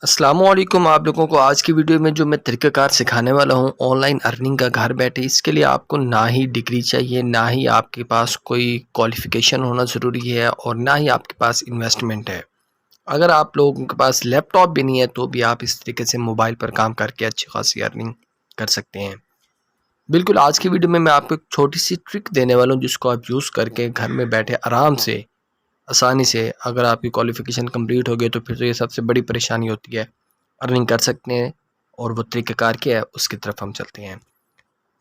अस्सलामुअलैकुम। आप लोगों को आज की वीडियो में जो मैं तरीक़ाकार सिखाने वाला हूँ ऑनलाइन अर्निंग का घर बैठे, इसके लिए आपको ना ही डिग्री चाहिए, ना ही आपके पास कोई क्वालिफ़िकेशन होना ज़रूरी है और ना ही आपके पास इन्वेस्टमेंट है। अगर आप लोगों के पास लैपटॉप भी नहीं है तो भी आप इस तरीके से मोबाइल पर काम करके अच्छी खासी अर्निंग कर सकते हैं। बिल्कुल, आज की वीडियो में मैं आपको एक छोटी-सी ट्रिक देने वाला हूँ जिसको आप यूज़ करके घर में बैठे आराम से, आसानी से, अगर आपकी क्वालिफ़िकेशन कंप्लीट हो गई तो फिर तो ये सबसे बड़ी परेशानी होती है, अर्निंग कर सकते हैं। और वो तरीक़ाकार क्या है उसकी तरफ हम चलते हैं।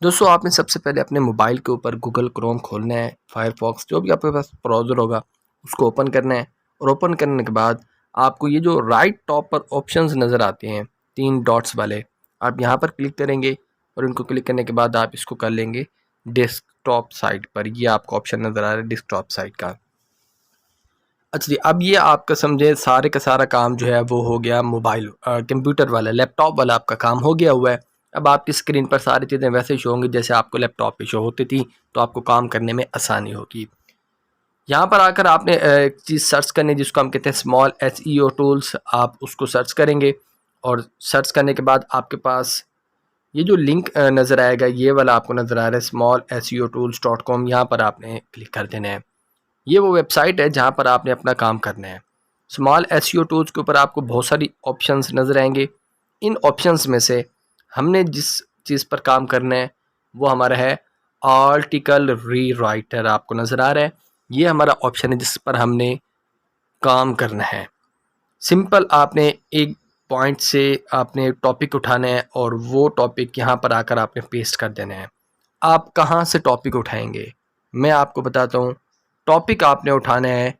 दोस्तों, आपने सबसे पहले अपने मोबाइल के ऊपर गूगल क्रोम खोलना है, फायरफॉक्स जो भी आपके पास ब्राउज़र होगा उसको ओपन करना है और ओपन करने के बाद आपको ये जो राइट टॉप पर ऑप्शंस नज़र आते हैं 3 डॉट्स वाले, आप यहाँ पर क्लिक करेंगे और इनको क्लिक करने के बाद आप इसको कर लेंगे डेस्कटॉप साइट पर। ये आपको ऑप्शन नज़र आ रहा है डेस्कटॉप साइट का। अच्छा जी, अब ये आपका समझे सारे का सारा काम जो है वो हो गया मोबाइल कंप्यूटर वाला, लैपटॉप वाला आपका काम हो गया हुआ है। अब आपकी स्क्रीन पर सारी चीज़ें वैसे ही शो होंगी जैसे आपको लैपटॉप पे शो होती थी, तो आपको काम करने में आसानी होगी। यहाँ पर आकर आपने एक चीज़ सर्च करनी है जिसको हम कहते हैं स्मॉल एसईओ टूल्स, आप उसको सर्च करेंगे और सर्च करने के बाद आपके पास ये जो लिंक नज़र आएगा, ये वाला आपको नज़र आ रहा है smallseotools.com, यहाँ पर आपने क्लिक कर देना है। ये वो वेबसाइट है जहाँ पर आपने अपना काम करना है। स्मॉल एसईओ टूल्स के ऊपर आपको बहुत सारी ऑप्शंस नज़र आएंगे। इन ऑप्शंस में से हमने जिस चीज़ पर काम करना है वो हमारा है आर्टिकल रीराइटर, आपको नज़र आ रहा है। ये हमारा ऑप्शन है जिस पर हमने काम करना है। सिंपल आपने एक पॉइंट से आपने टॉपिक उठाना है और वो टॉपिक यहाँ पर आकर आपने पेस्ट कर देना है। आप कहाँ से टॉपिक उठाएंगे मैं आपको बताता हूँ। टॉपिक आपने उठाना है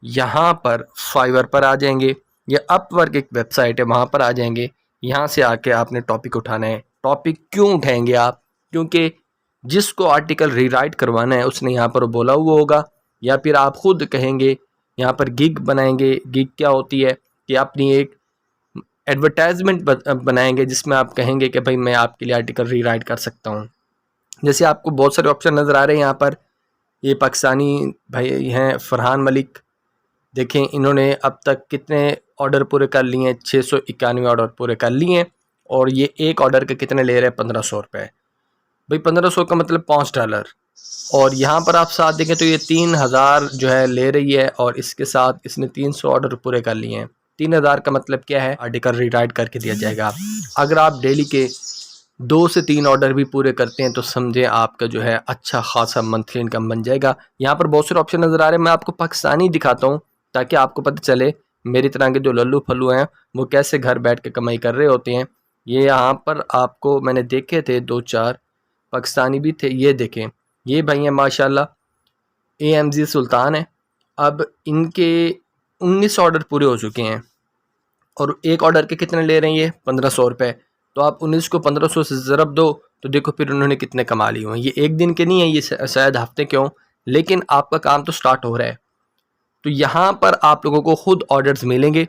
यहाँ पर फाइवर पर आ जाएंगे या अपवर्क एक वेबसाइट है वहाँ पर आ जाएंगे। यहाँ से आके आपने टॉपिक उठाना है। टॉपिक क्यों उठाएंगे आप? क्योंकि जिसको आर्टिकल रीराइट करवाना है उसने यहाँ पर बोला हुआ होगा, या फिर आप खुद कहेंगे यहाँ पर गिग बनाएंगे। गिग क्या होती है कि अपनी एक एडवर्टाइजमेंट बनाएंगे जिसमें आप कहेंगे कि भाई मैं आपके लिए आर्टिकल रीराइट कर सकता हूँ। जैसे आपको बहुत सारे ऑप्शन नज़र आ रहे हैं यहाँ पर। ये पाकिस्तानी भाई हैं फरहान मलिक, देखें इन्होंने अब तक कितने ऑर्डर पूरे कर लिए हैं, 691 ऑर्डर पूरे कर लिए हैं और ये एक ऑर्डर के कितने ले रहे हैं, 1500 रुपये। भाई 1500 का मतलब $5, और यहाँ पर आप साथ देखें तो ये 3000 जो है ले रही है और इसके साथ इसने 300 ऑर्डर पूरे कर लिए हैं। 3000 का मतलब क्या है, आर्टिकल रीराइट करके दिया जाएगा। अगर आप डेली के 2 से 3 ऑर्डर भी पूरे करते हैं तो समझें आपका जो है अच्छा खासा मंथली इनकम बन जाएगा। यहाँ पर बहुत सारे ऑप्शन नज़र आ रहे हैं, मैं आपको पाकिस्तानी दिखाता हूँ ताकि आपको पता चले मेरी तरह के जो लल्लू फल्लू हैं वो कैसे घर बैठ के कमाई कर रहे होते हैं। ये यहाँ पर आपको मैंने देखे थे 2-4 पाकिस्तानी भी थे। ये देखें, ये भाई हैं माशाल्लाह, AMZ सुल्तान है। अब इनके 19 ऑर्डर पूरे हो चुके हैं और एक ऑर्डर के कितने ले रहे हैं ये, 1500 रुपये। तो आप 19 को 1500 से ज़रब दो तो देखो फिर उन्होंने कितने कमा लिए हुए हैं। ये एक दिन के नहीं है, ये शायद हफ्ते के हों, लेकिन आपका काम तो स्टार्ट हो रहा है। तो यहाँ पर आप लोगों को खुद ऑर्डर्स मिलेंगे।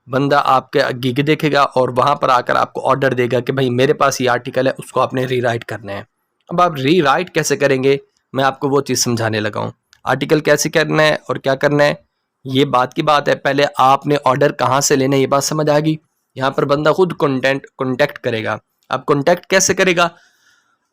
बंदा आपके गिग देखेगा और वहाँ पर आकर आपको ऑर्डर देगा कि भाई मेरे पास ये आर्टिकल है, उसको आपने रीराइट करना है। अब आप रीराइट कैसे करेंगे मैं आपको वो चीज़ समझाने लगा हूँ। आर्टिकल कैसे करना है और क्या करना है ये बात की बात है, पहले आपने ऑर्डर कहाँ से लेना है ये बात समझ आ गई। यहाँ पर बंदा खुद कॉन्टैक्ट करेगा। अब कॉन्टैक्ट कैसे करेगा,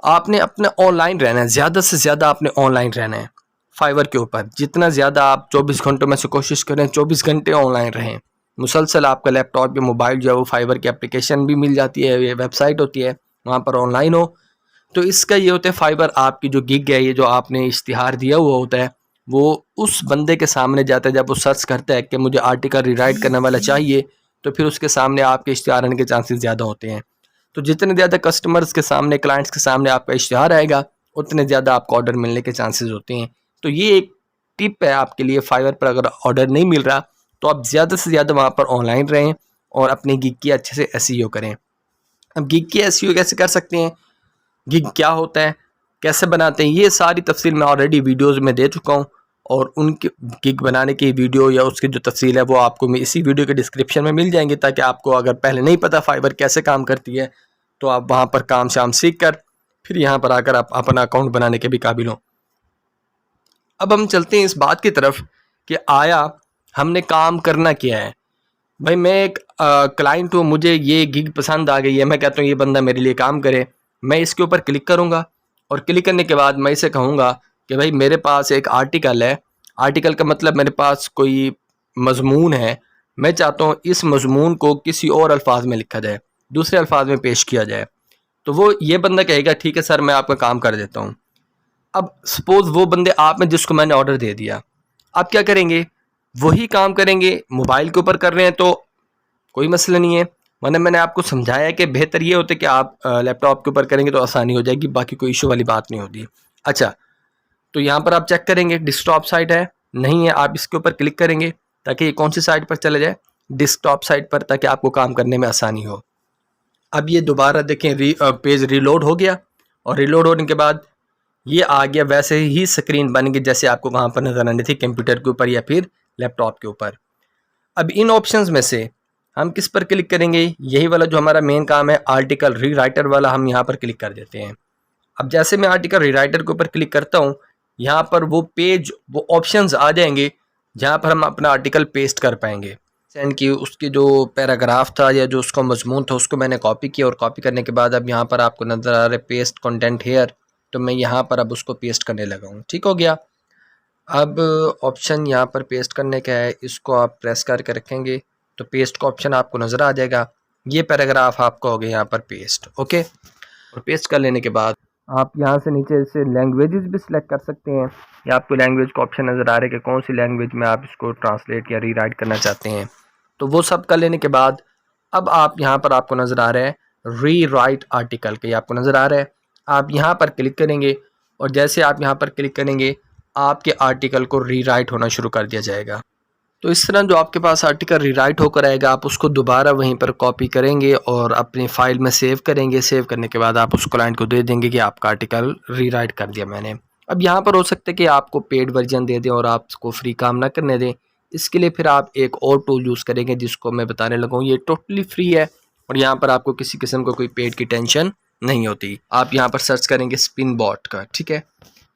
आपने अपना ऑनलाइन रहना है, ज़्यादा से ज़्यादा आपने ऑनलाइन रहना है। फाइवर के ऊपर जितना ज़्यादा आप 24 घंटों में से कोशिश करें 24 घंटे ऑनलाइन रहें। मुसलसल आपका लैपटॉप या मोबाइल जो है वो फाइवर की एप्लीकेशन भी मिल जाती है, ये वेबसाइट होती है, वहाँ पर ऑनलाइन हो। तो इसका ये होता है फाइवर आपकी जो गिग है, ये जो आपने इश्तिहार दिया हुआ होता है वो उस बंदे के सामने जाता है। जब वो सर्च करता है कि मुझे आर्टिकल रीराइट करने वाला चाहिए तो फिर उसके सामने आपके इश्तिहार आने के चांसेस ज़्यादा होते हैं। तो जितने ज़्यादा कस्टमर्स के सामने, क्लाइंट्स के सामने आपका इश्तिहार आएगा उतने ज़्यादा आपको ऑर्डर मिलने के चांसेस होते हैं। तो ये एक टिप है आपके लिए, फाइवर पर अगर ऑर्डर नहीं मिल रहा तो आप ज़्यादा से ज़्यादा वहाँ पर ऑनलाइन रहें और अपनी गिग की अच्छे से एसईओ करें। अब गिग की एसईओ कैसे कर सकते हैं, गिग क्या होता है, कैसे बनाते हैं, ये सारी तफसील मैं ऑलरेडी वीडियोज़ में दे चुका हूँ और उनके गिग बनाने की वीडियो या उसकी जो तफसील है वो आपको मैं इसी वीडियो के डिस्क्रिप्शन में मिल जाएंगे, ताकि आपको अगर पहले नहीं पता फाइवर कैसे काम करती है तो आप वहाँ पर काम शाम सीख कर फिर यहाँ पर आकर आप अपना अकाउंट बनाने के भी काबिल हों। अब हम चलते हैं इस बात की तरफ कि आया हमने काम करना क्या है। भाई मैं एक क्लाइंट हूँ, मुझे ये गिग पसंद आ गई है, मैं कहता हूँ ये बंदा मेरे लिए काम करे। मैं इसके ऊपर क्लिक करूँगा और क्लिक करने के बाद मैं इसे कहूँगा कि भाई मेरे पास एक आर्टिकल है। आर्टिकल का मतलब मेरे पास कोई मज़मून है, मैं चाहता हूँ इस मज़मून को किसी और अल्फाज में लिखा जाए, दूसरे अल्फाज में पेश किया जाए। तो वो ये बंदा कहेगा ठीक है सर, मैं आपका काम कर देता हूँ। अब सपोज़ वो बंदे आप में जिसको मैंने ऑर्डर दे दिया, आप क्या करेंगे? वही काम करेंगे। मोबाइल के ऊपर कर रहे हैं तो कोई मसला नहीं है, वरना मैंने आपको समझाया कि बेहतर ये होता है कि आप लैपटॉप के ऊपर करेंगे तो आसानी हो जाएगी, बाकी कोई इशू वाली बात नहीं होती। अच्छा, तो यहाँ पर आप चेक करेंगे डेस्कटॉप साइट है, नहीं है, आप इसके ऊपर क्लिक करेंगे ताकि ये कौन सी साइट पर चले जाए, डेस्कटॉप साइट पर, ताकि आपको काम करने में आसानी हो। अब ये दोबारा देखें पेज रीलोड हो गया और रीलोड होने के बाद ये आ गया वैसे ही स्क्रीन बन गई जैसे आपको वहाँ पर नज़र आनी थी कंप्यूटर के ऊपर या फिर लैपटॉप के ऊपर। अब इन ऑप्शंस में से हम किस पर क्लिक करेंगे? यही वाला जो हमारा मेन काम है आर्टिकल रीराइटर वाला, हम यहाँ पर क्लिक कर देते हैं। अब जैसे मैं आर्टिकल रीराइटर के ऊपर क्लिक करता हूँ, यहाँ पर वो पेज, वो ऑप्शंस आ जाएंगे जहाँ पर हम अपना आर्टिकल पेस्ट कर पाएंगे। सेंड की उसकी जो पैराग्राफ था या जो उसका मजमून था उसको मैंने कॉपी किया और कॉपी करने के बाद अब यहाँ पर आपको नज़र आ रहा है पेस्ट कंटेंट हेयर, तो मैं यहाँ पर अब उसको पेस्ट करने लगा हूँ। ठीक हो गया। अब ऑप्शन यहाँ पर पेस्ट करने का है, इसको आप प्रेस करके रखेंगे तो पेस्ट का ऑप्शन आपको नज़र आ जाएगा। ये पैराग्राफ आपका हो गया यहाँ पर पेस्ट। ओके, और पेस्ट कर लेने के बाद आप यहाँ से नीचे से लैंग्वेजेस भी सिलेक्ट कर सकते हैं, या आपको लैंग्वेज का ऑप्शन नज़र आ रहा है कि कौन सी लैंग्वेज में आप इसको ट्रांसलेट या रीराइट करना चाहते हैं। तो वो सब कर लेने के बाद अब आप यहाँ पर आपको नज़र आ रहा है री राइट आर्टिकल के, आपको नज़र आ रहा है, आप यहाँ पर क्लिक करेंगे और जैसे आप यहाँ पर क्लिक करेंगे आपके आर्टिकल को रीराइट होना शुरू कर दिया जाएगा। तो इस तरह जो आपके पास आर्टिकल रीराइट होकर आएगा, आप उसको दोबारा वहीं पर कॉपी करेंगे और अपनी फ़ाइल में सेव करेंगे। सेव करने के बाद आप उस क्लाइंट को दे देंगे कि आपका आर्टिकल रीराइट कर दिया मैंने। अब यहाँ पर हो सकता है कि आपको पेड वर्जन दे दें और आपको फ्री काम ना करने दें, इसके लिए फिर आप एक और टूल यूज़ करेंगे जिसको मैं बताने लगा हूँ। ये टोटली फ्री है और यहाँ पर आपको किसी किस्म का कोई पेड की टेंशन नहीं होती। आप यहाँ पर सर्च करेंगे स्पिन बॉट का, ठीक है,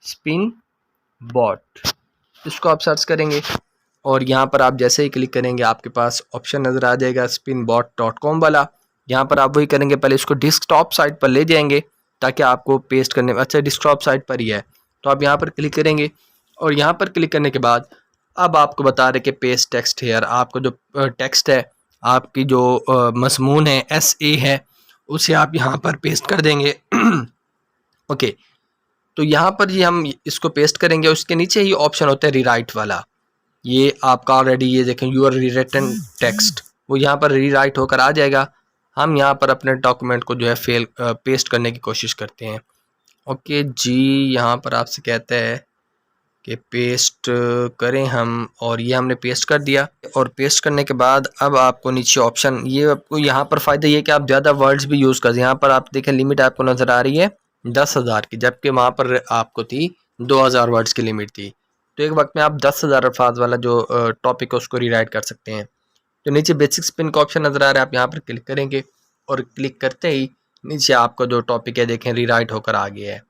स्पिन बॉट, इसको आप सर्च करेंगे और यहाँ पर आप जैसे ही क्लिक करेंगे आपके पास ऑप्शन नज़र आ जाएगा spinbot.com वाला। यहाँ पर आप वही करेंगे, पहले इसको डेस्कटॉप साइट पर ले जाएंगे ताकि आपको पेस्ट करने में, अच्छा डेस्कटॉप साइट पर ही है तो आप यहाँ पर क्लिक करेंगे और यहाँ पर क्लिक करने के बाद अब आपको बता रहे कि पेस्ट टेक्स्ट हेयर, आपको जो टेक्स्ट है, आपकी जो मज़मून है SA है, उसे आप यहाँ पर पेस्ट कर देंगे। ओके, तो यहाँ पर ये हम इसको पेस्ट करेंगे, उसके नीचे ही ऑप्शन होता है रीराइट वाला, ये आपका ऑलरेडी ये देखें यूर रीरिटन टेक्स्ट, वो यहाँ पर रीराइट होकर आ जाएगा। हम यहाँ पर अपने डॉक्यूमेंट को जो है पेस्ट करने की कोशिश करते हैं। ओके जी, यहाँ पर आपसे कहता है कि पेस्ट करें हम, और ये हमने पेस्ट कर दिया। और पेस्ट करने के बाद अब आपको नीचे ऑप्शन, ये आपको यहाँ पर फ़ायदा ये कि आप ज़्यादा वर्ड्स भी यूज़ कर, यहाँ पर आप देखें लिमिट आपको नज़र आ रही है 10,000 की, जबकि वहाँ पर आपको थी 2,000 वर्ड्स की लिमिट थी। तो एक वक्त में आप 10,000 अल्फाज वाला जो टॉपिक है उसको रीराइट कर सकते हैं। तो नीचे बेसिक स्पिन का ऑप्शन नज़र आ रहा है, आप यहाँ पर क्लिक करेंगे और क्लिक करते ही नीचे आपका जो टॉपिक है देखें रीराइट होकर आ गया है।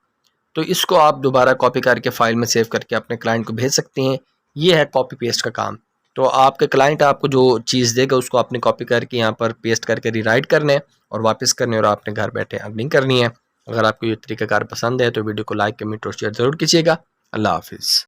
तो इसको आप दोबारा कॉपी करके फ़ाइल में सेव करके अपने क्लाइंट को भेज सकते हैं। ये है कॉपी पेस्ट का काम। तो आपके क्लाइंट आपको जो चीज़ देगा उसको आपने कॉपी करके यहाँ पर पेस्ट करके रीराइट करना है और वापस करने, और आपने घर बैठे अर्निंग करनी है। अगर आपको ये तरीकाकार पसंद है तो वीडियो को लाइक, कमेंट और शेयर ज़रूर कीजिएगा। अल्लाह हाफिज़।